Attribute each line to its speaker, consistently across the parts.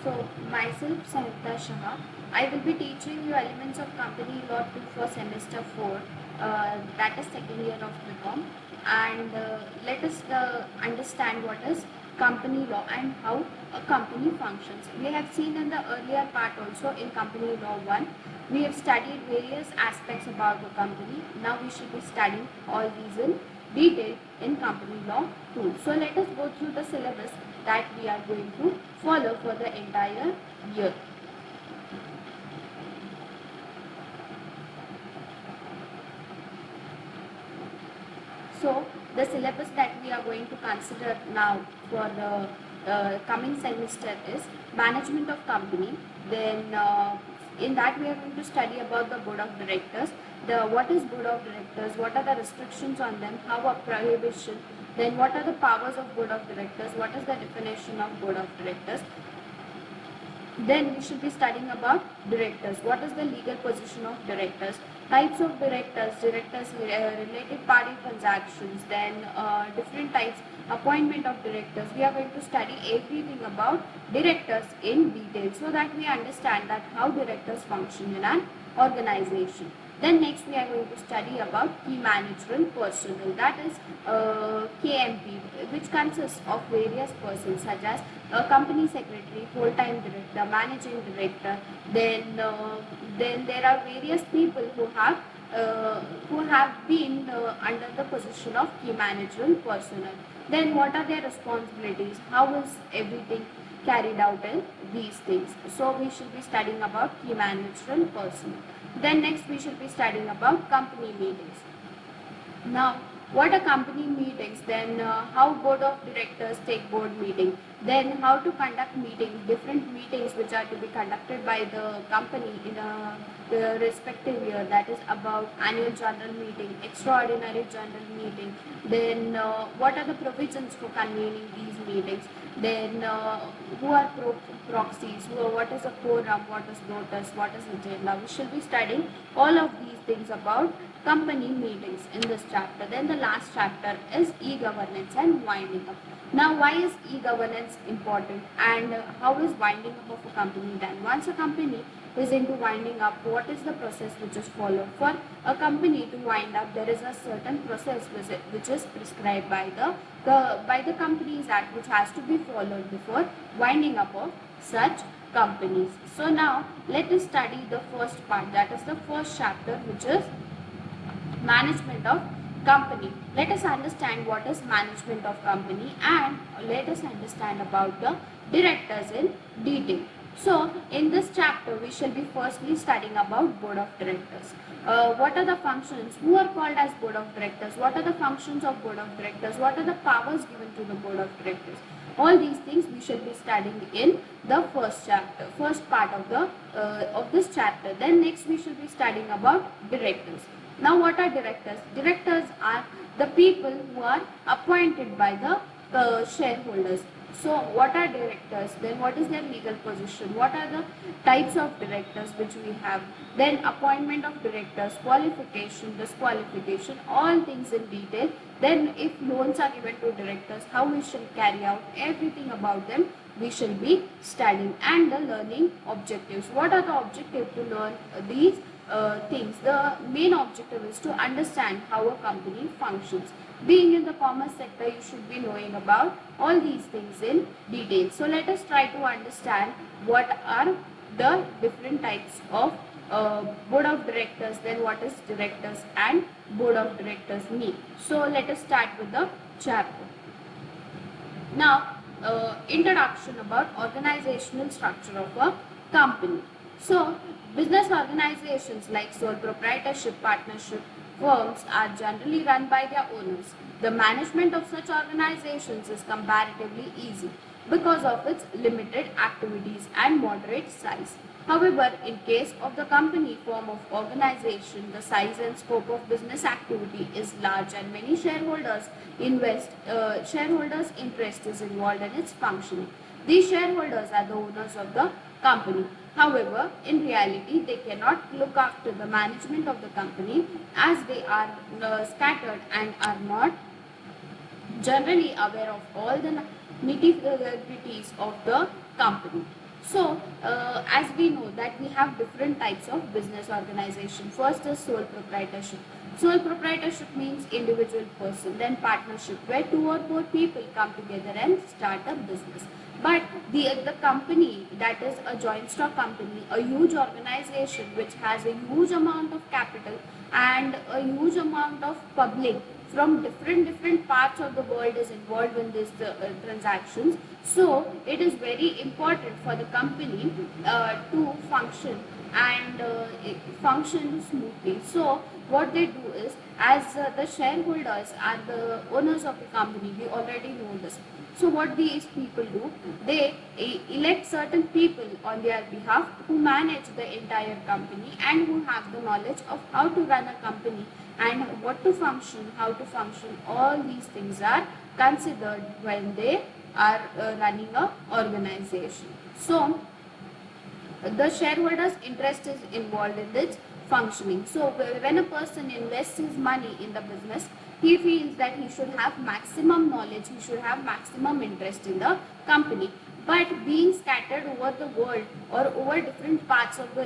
Speaker 1: So, myself Samita Shah, I will be teaching you elements of company law 2 for semester 4, that is second year of BCom. And let us understand what is company law and how a company functions. We have seen in the earlier part also in company law 1, we have studied various aspects about the company. Now we should be studying all these in detail in company law 2. So let us go through the syllabus that we are going to follow for the entire year. So the syllabus that we are going to consider now for the coming semester is management of company. Then in that we are going to study about the board of directors. What is board of directors? What are the restrictions on them? How a prohibition? Then what are the powers of board of directors? What is the definition of board of directors? Then we should be studying about directors. What is the legal position of directors? Types of directors, related party transactions, then different types, appointment of directors. We are going to study everything about directors in detail so that we understand that how directors function in an organization. Then next we are going to study about key managerial personnel, that is KMP, which consists of various persons such as a company secretary, full-time director, managing director. Then there are various people who have been under the position of key managerial personnel. Then what are their responsibilities? How is everything carried out in these things? So we should be studying about key managerial personnel. Then next we should be studying about company meetings. Now, what are company meetings? Then how board of directors take board meeting? Then how to conduct meetings, different meetings which are to be conducted by the company in the respective year. That is about annual general meeting, extraordinary general meeting. Then what are the provisions for convening these meetings? Then who are proxies? What is a quorum? What is notice? What is agenda? We should be studying all of these things about company meetings in this chapter. Then the last chapter is e-governance and winding up. Now, why is e-governance important and how is winding up of a company done? Once a company is into winding up, what is the process which is followed? For a company to wind up, there is a certain process which is prescribed by the Companies Act, which has to be followed before winding up of such companies. So now let us study the first part, that is the first chapter, which is management of company. Let us understand what is management of company and let us understand about the directors in detail. So in this chapter we shall be firstly studying about board of directors. What are the functions? Who are called as board of directors? What are the functions of board of directors? What are the powers given to the board of directors? All these things we shall be studying in the first chapter, first part of this chapter. Then next we shall be studying about directors. Now what are directors? Directors are the people who are appointed by the shareholders. So what are directors? Then what is their legal position? What are the types of directors which we have? Then appointment of directors, qualification, disqualification, all things in detail. Then if loans are given to directors, how we shall carry out, everything about them we shall be studying. And the learning objectives. What are the objectives to learn these things? The main objective is to understand how a company functions. Being in the commerce sector, you should be knowing about all these things in detail. So let us try to understand what are the different types of board of directors, then what is directors and board of directors mean. So let us start with the chapter. Now, introduction about organizational structure of a company. So, business organizations like sole proprietorship, partnership firms are generally run by their owners. The management of such organizations is comparatively easy because of its limited activities and moderate size. However, in case of the company form of organization, the size and scope of business activity is large and many shareholders' interest is involved in its functioning. These shareholders are the owners of the company. However, in reality, they cannot look after the management of the company as they are scattered and are not generally aware of all the nitty-gritties of the company. So, as we know that we have different types of business organization. First is sole proprietorship. Sole proprietorship means individual person. Then partnership, where two or more people come together and start a business. But the company, that is a joint stock company, a huge organization which has a huge amount of capital and a huge amount of public from different parts of the world is involved in these transactions. So it is very important for the company to function and function smoothly. So what they do is, as the shareholders are the owners of the company, we already know this. So what these people do, they elect certain people on their behalf who manage the entire company and who have the knowledge of how to run a company and what to function, how to function. All these things are considered when they are running a organization. So the shareholders' interest is involved in its functioning. So when a person invests his money in the business, he feels that he should have maximum knowledge, he should have maximum interest in the company. But being scattered over the world or over different parts of the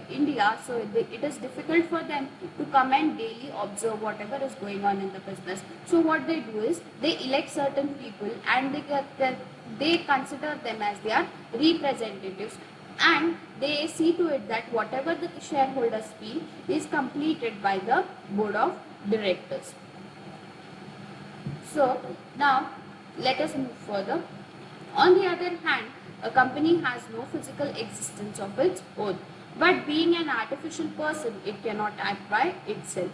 Speaker 1: India, so it is difficult for them to come and daily observe whatever is going on in the business. So what they do is they elect certain people and they consider them as their representatives, and they see to it that whatever the shareholders feel is completed by the board of directors. So now let us move further. On the other hand, a company has no physical existence of its own, but being an artificial person, it cannot act by itself.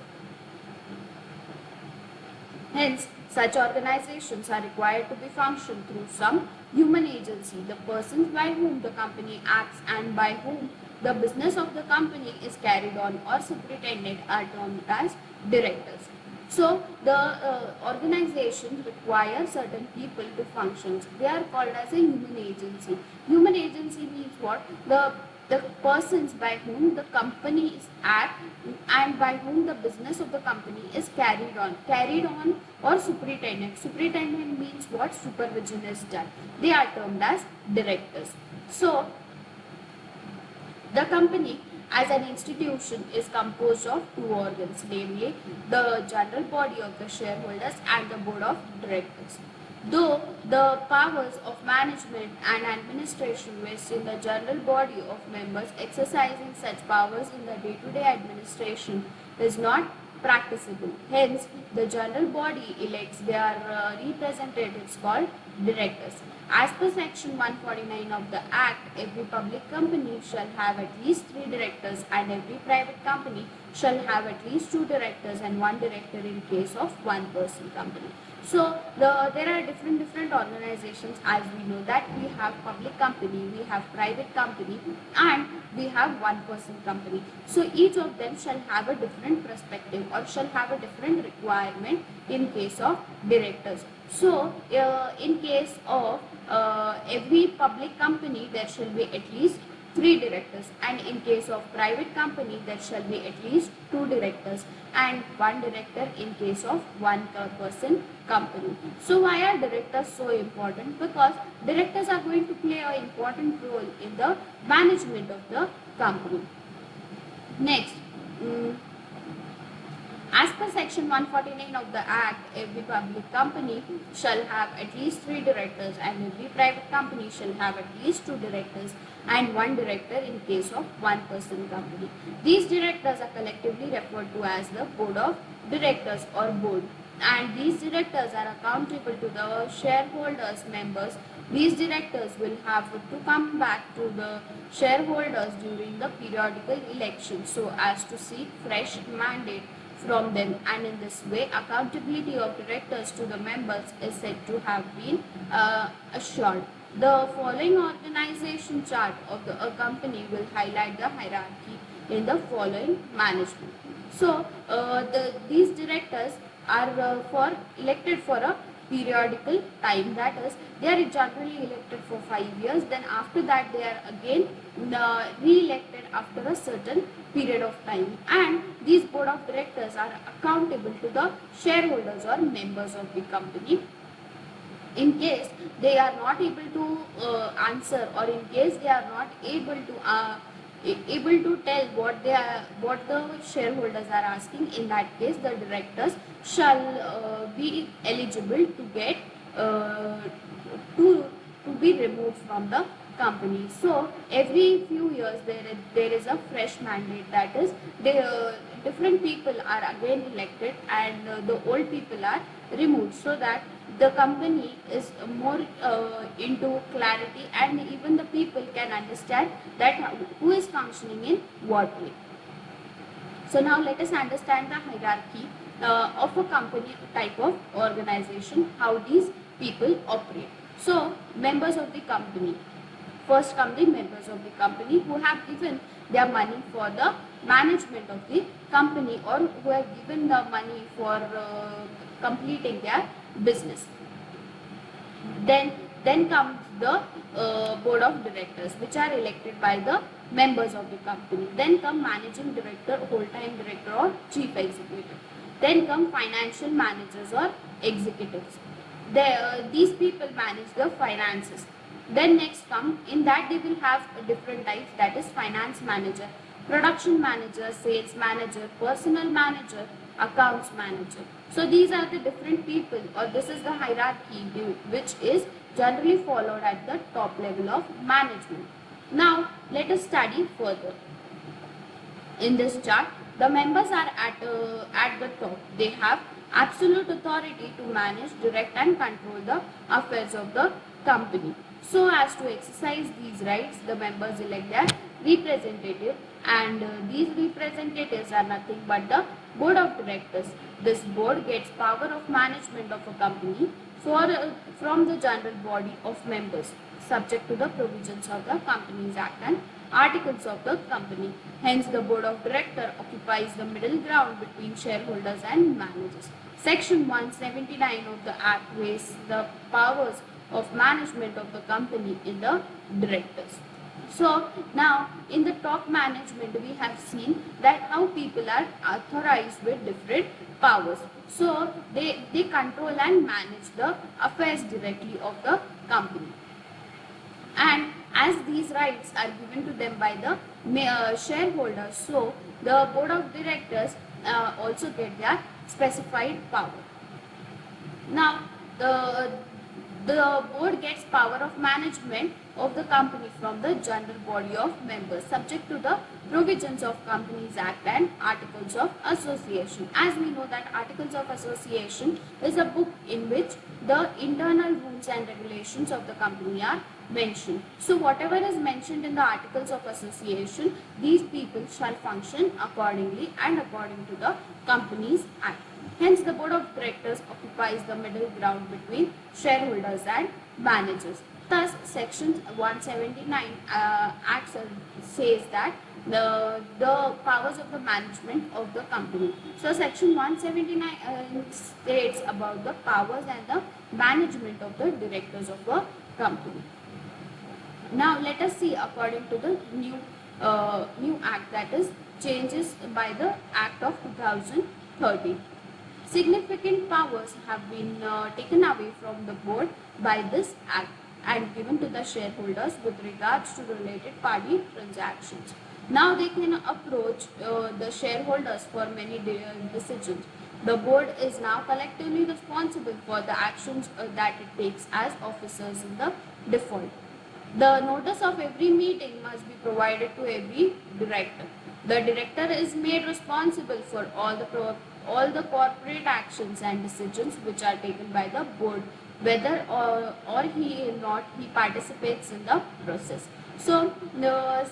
Speaker 1: Hence, such organizations are required to be functioned through some human agency. The persons by whom the company acts and by whom the business of the company is carried on or superintended are termed as directors. So, the organization requires certain people to function. They are called as a human agency. Human agency means what? The persons by whom the companies act and by whom the business of the company is carried on or superintendent means what? Supervision is done. They are termed as directors. So the company as an institution is composed of two organs, namely the general body of the shareholders and the board of directors. Though the powers of management and administration vest in the general body of members, exercising such powers in the day-to-day administration is not practicable. Hence, the general body elects their representatives called directors. As per section 149 of the Act, every public company shall have at least 3 directors and every private company shall have at least 2 directors and 1 director in case of one-person company. So there are different organizations, as we know that we have public company, we have private company and we have one-person company. So each of them shall have a different perspective or shall have a different requirement in case of directors. So in case of every public company there shall be at least 3 directors, and in case of private company there shall be at least 2 directors and 1 director in case of one person company. So why are directors so important? Because directors are going to play an important role in the management of the company. Next, as per section 149 of the Act, every public company shall have at least 3 directors and every private company shall have at least 2 directors and 1 director in case of one-person company. These directors are collectively referred to as the board of directors or board, and these directors are accountable to the shareholders members. These directors will have to come back to the shareholders during the periodical election so as to seek fresh mandate from them, and in this way accountability of directors to the members is said to have been assured. The following organization chart of a company will highlight the hierarchy in the following management. So these directors are elected for a periodical time, that is they are generally elected for 5 years, then after that they are again re-elected after a certain period of time, and these board of directors are accountable to the shareholders or members of the company. In case they are not able to answer, or in case they are not able to tell what the shareholders are asking, in that case the directors shall be eligible to get to be removed from the company. So every few years there is a fresh mandate, that is different people are again elected, and the old people are removed, so that the company is more into clarity, and even the people can understand that who is functioning in what way. So now let us understand the hierarchy of a company type of organization, how these people operate. So members of the company. First come the members of the company who have given their money for the management of the company, or who have given the money for completing their business. Then comes the board of directors, which are elected by the members of the company. Then come managing director, whole-time director, or chief executive. Then come financial managers or executives. These people manage the finances. Then next come, in that they will have different types, that is finance manager, production manager, sales manager, personnel manager, accounts manager. So these are the different people, or this is the hierarchy which is generally followed at the top level of management. Now let us study further. In this chart, the members are at the top. They have absolute authority to manage, direct and control the affairs of the company. So as to exercise these rights, the members elect their representative, and these representatives are nothing but the board of directors. This board gets power of management of a company from the general body of members, subject to the provisions of the Companies Act and articles of the company. Hence, the board of directors occupies the middle ground between shareholders and managers. Section 179 of the Act wastes the powers of management of the company in the directors. So now in the top management we have seen that how people are authorized with different powers. So they control and manage the affairs directly of the company. And as these rights are given to them by the shareholders, so the board of directors also get their specified power. Now the board gets power of management of the company from the general body of members, subject to the provisions of Companies Act and Articles of Association. As we know that Articles of Association is a book in which the internal rules and regulations of the company are mentioned. So whatever is mentioned in the Articles of Association, these people shall function accordingly and according to the Companies Act. Hence, the board of directors occupies the middle ground between shareholders and managers. Thus, Section 179 Act says that the powers of the management of the company. So, Section 179 states about the powers and the management of the directors of a company. Now, let us see according to the new Act, that is changes by the Act of 2013. Significant powers have been taken away from the board by this Act and given to the shareholders with regards to related party transactions. Now they can approach the shareholders for many decisions. The board is now collectively responsible for the actions that it takes as officers in the default. The notice of every meeting must be provided to every director. The director is made responsible for all the corporate actions and decisions which are taken by the board, whether or he participates in the process. So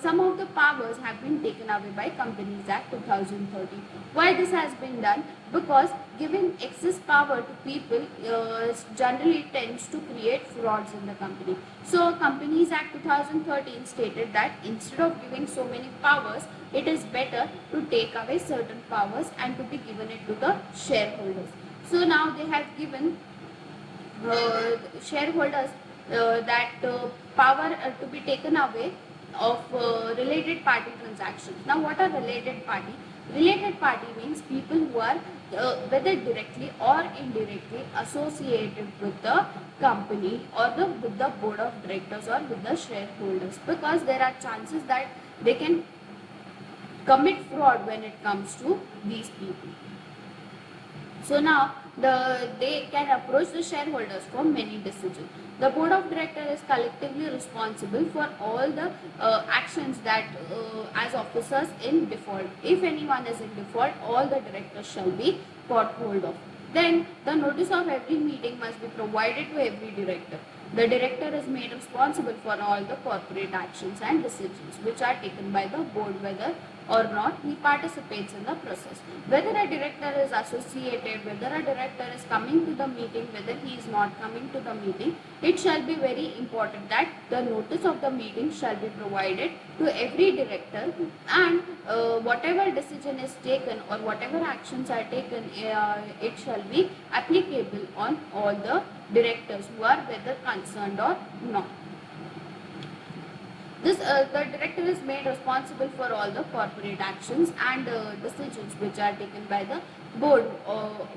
Speaker 1: some of the powers have been taken away by Companies Act 2013. Why this has been done? Because giving excess power to people generally tends to create frauds in the company. So Companies Act 2013 stated that instead of giving so many powers, it is better to take away certain powers and to be given it to the shareholders. So now they have given shareholders that power to be taken away of related party transactions. Now what are related party? Related party means people who are whether directly or indirectly associated with the company or with the board of directors or with the shareholders, because there are chances that they can commit fraud when it comes to these people. So now they can approach the shareholders for many decisions. The board of directors is collectively responsible for all the actions that as officers in default. If anyone is in default, all the directors shall be caught hold of. Then the notice of every meeting must be provided to every director. The director is made responsible for all the corporate actions and decisions which are taken by the board, whether or not he participates in the process. Whether a director is associated, whether a director is coming to the meeting, whether he is not coming to the meeting, it shall be very important that the notice of the meeting shall be provided to every director, and whatever decision is taken or whatever actions are taken, it shall be applicable on all the directors who are whether concerned or not. The director is made responsible for all the corporate actions and decisions which are taken by the board,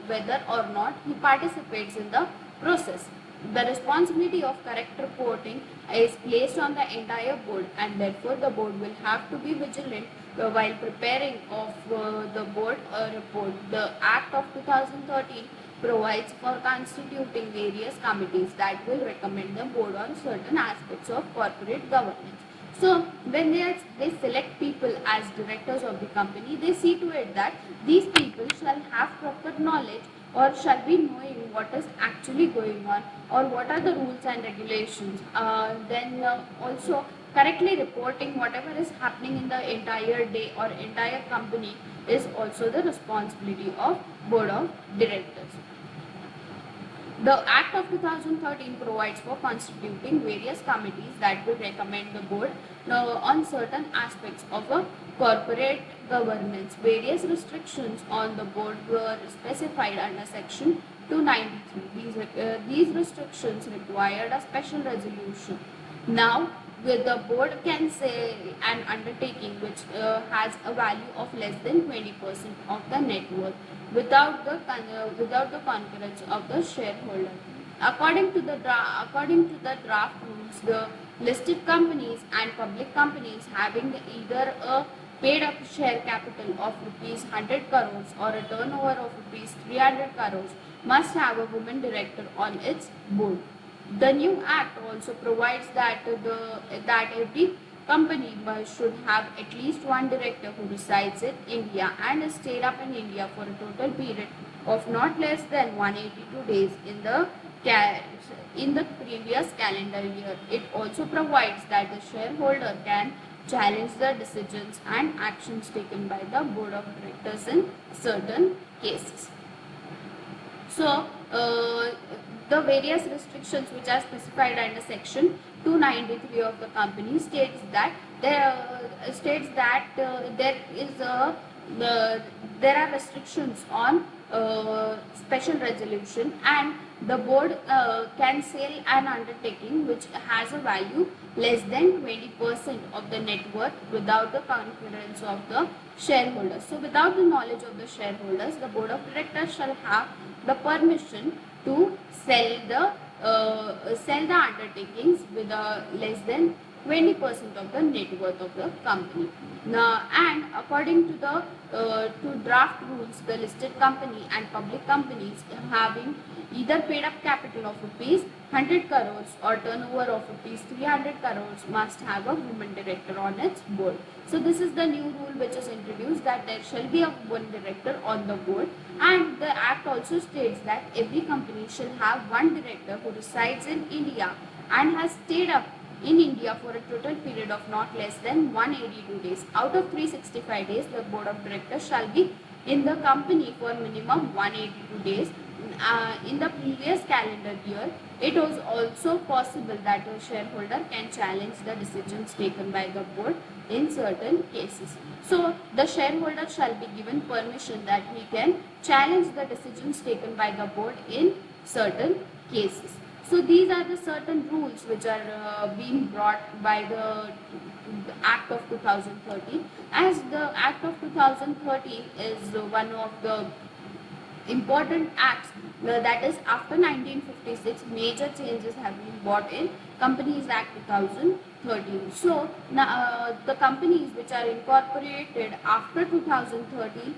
Speaker 1: whether or not he participates in the process. The responsibility of correct reporting is placed on the entire board, and therefore the board will have to be vigilant while preparing of the board report. The Act of 2013 provides for constituting various committees that will recommend the board on certain aspects of corporate governance. So when they select people as directors of the company, they see to it that these people shall have proper knowledge or shall be knowing what is actually going on or what are the rules and regulations. Then also correctly reporting whatever is happening in the entire day or entire company is also the responsibility of board of directors. The Act of 2013 provides for constituting various committees that will recommend the board on certain aspects of a corporate governance. Various restrictions on the board were specified under Section 293. These restrictions required a special resolution. Now, with the board can say an undertaking which has a value of less than 20% of the net worth without the concurrence of the shareholder. According to the draft rules, the listed companies and public companies having either a paid up share capital of rupees 100 crores or a turnover of rupees 300 crores must have a woman director on its board. The new act also provides that every company should have at least one director who resides in India and is stayed up in India for a total period of not less than 182 days in the previous calendar year. It also provides that the shareholder can challenge the decisions and actions taken by the board of directors in certain cases. So, the various restrictions which are specified under Section 293 of the company states that there are restrictions on special resolution, and the board can sell an undertaking which has a value less than 20% of the net worth without the concurrence of the shareholders. So without the knowledge of the shareholders, the board of directors shall have the permission to sell the undertakings with less than 20% of the net worth of the company. Now, and according to the draft rules, the listed company and public companies having either paid up capital of rupees 100 crores or turnover of rupees 300 crores must have a woman director on its board. So this is the new rule which is introduced, that there shall be a one director on the board, and the act also states that every company shall have one director who resides in India and has stayed up in India for a total period of not less than 182 days. Out of 365 days, the board of directors shall be in the company for minimum 182 days. In the previous calendar year, it was also possible that a shareholder can challenge the decisions taken by the board in certain cases. So, the shareholder shall be given permission that he can challenge the decisions taken by the board in certain cases. So these are the certain rules which are being brought by the Act of 2013. As the Act of 2013 is one of the important acts, that is after 1956 major changes have been brought in Companies Act 2013. So the companies which are incorporated after 2013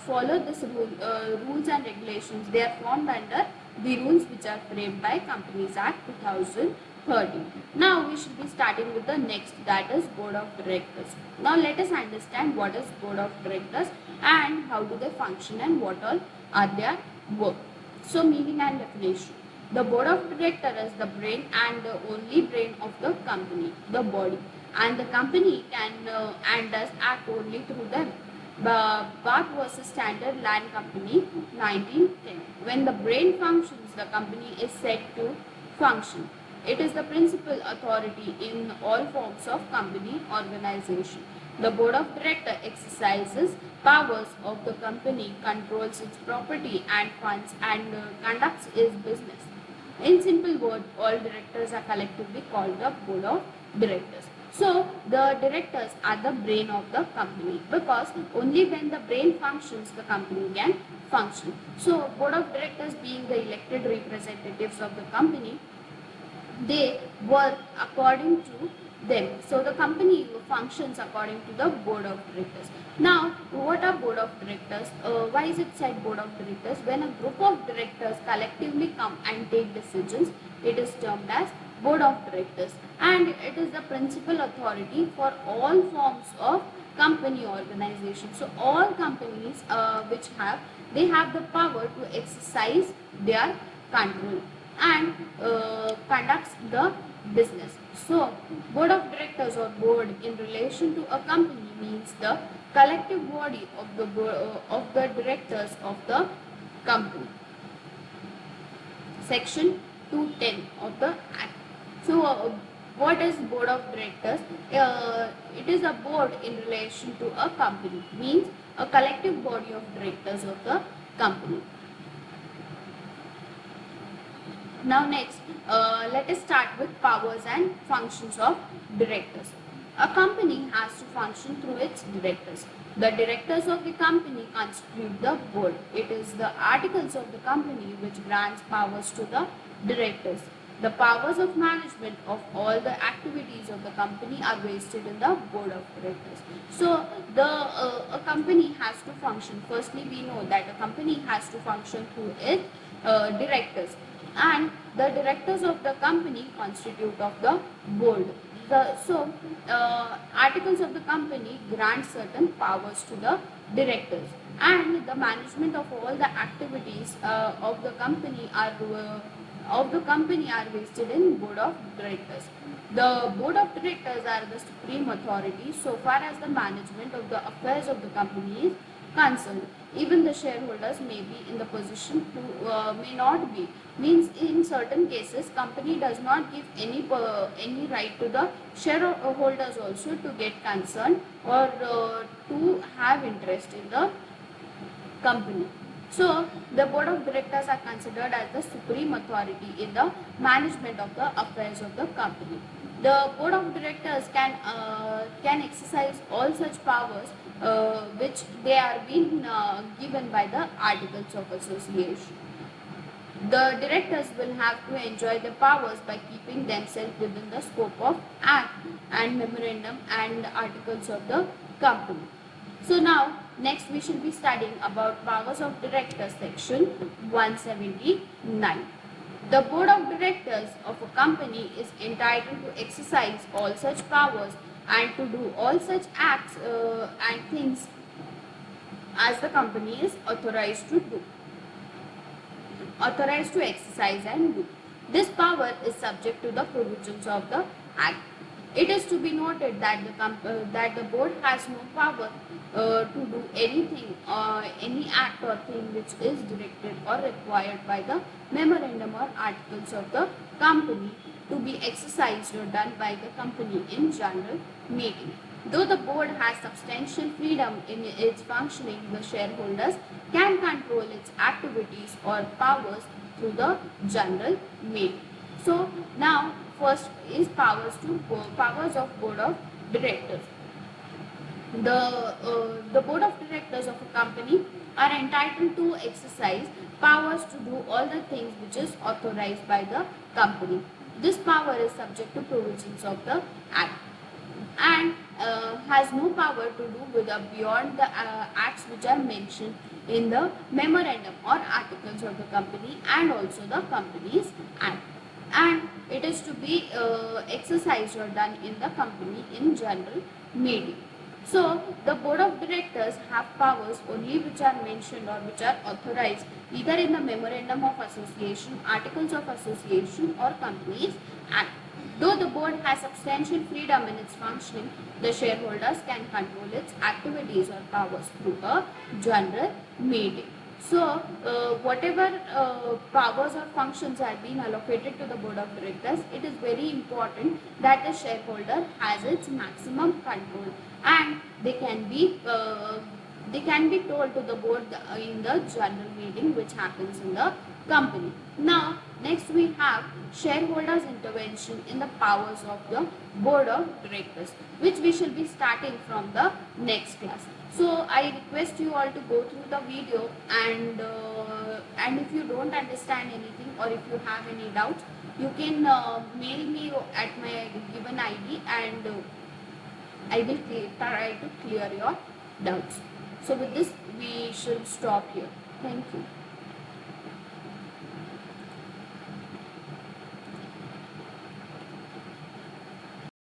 Speaker 1: follow this rules and regulations. They are formed under the rules which are framed by Companies Act 2013. Now we should be starting with the next, that is Board of Directors. Now let us understand what is Board of Directors and how do they function and what all are their work. So meaning and definition. The Board of Directors is the brain and the only brain of the company, the body, and the company can and does act only through them. Bath versus Standard Land Company, 1910. When the brain functions, the company is said to function. It is the principal authority in all forms of company organization. The Board of Directors exercises powers of the company, controls its property and funds, and conducts its business. In simple words, all directors are collectively called the Board of Directors. So, the directors are the brain of the company, because only when the brain functions, the company can function. So, Board of Directors being the elected representatives of the company, they work according to them. So the company functions according to the Board of Directors. Now, what are Board of Directors? Why is it said Board of Directors? When a group of directors collectively come and take decisions, it is termed as Board of Directors, and it is the principal authority for all forms of company organization. So all companies they have the power to exercise their control and conducts the business. So, Board of Directors or board in relation to a company means the collective body of the directors of the company. Section 210 of the Act. So, what is Board of Directors? It is a board in relation to a company, means a collective body of directors of the company. Now next, let us start with powers and functions of directors. A company has to function through its directors. The directors of the company constitute the board. It is the articles of the company which grants powers to the directors. The powers of management of all the activities of the company are vested in the Board of Directors. So, a company has to function. Firstly, we know that a company has to function through its directors, and the directors of the company constitute of the board. Articles of the company grant certain powers to the directors, and the management of all the activities of the company are vested in Board of Directors. The Board of Directors are the supreme authority so far as the management of the affairs of the company is concerned. Even the shareholders may be in the position to may not be. Means in certain cases, company does not give any right to the shareholders also to get concerned or to have interest in the company. So, the Board of Directors are considered as the supreme authority in the management of the affairs of the company. The Board of Directors can exercise all such powers which they are being given by the Articles of Association. The directors will have to enjoy the powers by keeping themselves within the scope of Act and Memorandum and Articles of the company. So now, next we should be studying about powers of directors, section 179. The Board of Directors of a company is entitled to exercise all such powers and to do all such acts and things as the company is authorized to do. Authorized to exercise and do. This power is subject to the provisions of the Act. It is to be noted that the board has no power to do anything, any act or thing which is directed or required by the memorandum or articles of the company to be exercised or done by the company in general meeting. Though the board has substantial freedom in its functioning, the shareholders can control its activities or powers through the general meeting. So now first is powers of board of directors. The board of directors of a company are entitled to exercise powers to do all the things which is authorized by the company. This power is subject to provisions of the act and has no power to do with beyond the acts which are mentioned in the memorandum or articles of the company and also the company's act, and it is to be exercised or done in the company in general meeting. So the board of directors have powers only which are mentioned or which are authorized either in the memorandum of association, articles of association or companies act. Though the board has substantial freedom in its functioning, the shareholders can control its activities or powers through a general meeting. So, whatever powers or functions have been allocated to the board of directors, it is very important that the shareholder has its maximum control, and they can be told to the board in the general meeting which happens in the company. Now, next we have shareholders intervention in the powers of the board of directors, which we shall be starting from the next class. So I request you all to go through the video, and if you don't understand anything or if you have any doubts, you can mail me at my given ID, and I will try to clear your doubts. So with this we should stop here. Thank you.